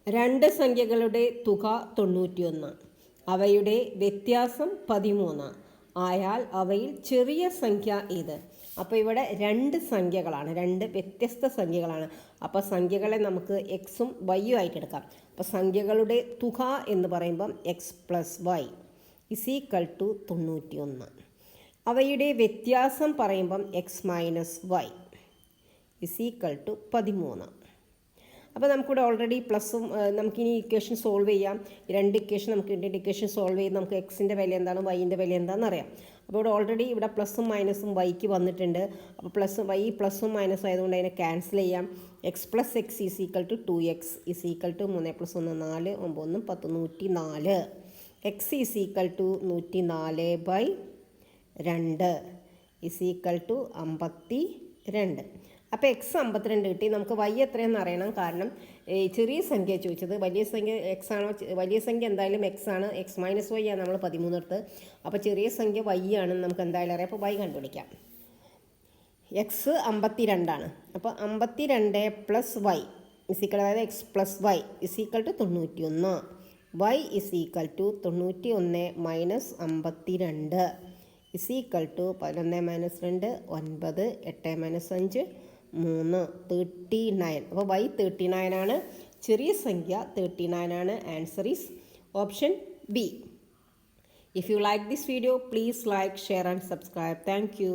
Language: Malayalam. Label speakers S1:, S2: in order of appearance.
S1: രണ്ട് സംഖ്യകളുടെ തുക 91, അവയുടെ വ്യത്യാസം 13 ആയാൽ അവയിൽ ചെറിയ സംഖ്യ ഏത്? അപ്പോൾ ഇവിടെ രണ്ട് സംഖ്യകളാണ്, രണ്ട് വ്യത്യസ്ത സംഖ്യകളാണ്. അപ്പോൾ സംഖ്യകളെ നമുക്ക് എക്സും വൈയും ആയിട്ട് എടുക്കാം. അപ്പോൾ സംഖ്യകളുടെ തുക എന്ന് പറയുമ്പം എക്സ് പ്ലസ് വൈ = 91. അവയുടെ വ്യത്യാസം പറയുമ്പം എക്സ് മൈനസ് വൈ = 13. അപ്പോൾ നമുക്കിവിടെ ഓൾറെഡി പ്ലസും നമുക്കിനി ഇക്വേഷൻ സോൾവ് ചെയ്യാം. രണ്ട് ഇക്വേഷൻ നമുക്ക് കിട്ടിയിട്ട് ഇക്വേഷൻ സോൾവ് ചെയ്ത് നമുക്ക് എക്സിൻ്റെ വില എന്താണ് വൈൻ്റെ വില എന്താണെന്ന് അറിയാം. അപ്പോൾ ഇവിടെ ഓൾറെഡി ഇവിടെ പ്ലസും മൈനസും വൈക്ക് വന്നിട്ടുണ്ട്. അപ്പോൾ പ്ലസും മൈനസും ആയതുകൊണ്ട് അതിനെ ക്യാൻസൽ ചെയ്യാം. X plus X = 2x = 3 + 1 4 9 10 104. X = 104/2 = 52. അപ്പോൾ എക്സ് 52 കിട്ടി. നമുക്ക് വൈ എത്രയെന്ന് അറിയണം, കാരണം ചെറിയ സംഖ്യ ചോദിച്ചത്. വലിയ സംഖ്യ എക്സ് ആണോ? വലിയ സംഖ്യ എന്തായാലും എക്സ് ആണ്. എക്സ് മൈനസ് വൈ ആണ് നമ്മൾ 13 എടുത്ത്. അപ്പോൾ ചെറിയ സംഖ്യ വൈ ആണെന്ന് നമുക്ക് എന്തായാലും അറിയാം. അപ്പോൾ വൈ കണ്ടുപിടിക്കാം. എക്സ് 52 ആണ്. അപ്പോൾ 52 + വൈ അതായത് എക്സ് പ്ലസ് വൈ = 91. വൈ = 91 - 52 = 11 - 2 9 8 - 5 3 39. അപ്പോൾ വൈ 39 ആണ്. ചെറിയ സംഖ്യ 39 ആണ്. Answer is option B. If you like this video, please like, share and subscribe. Thank you.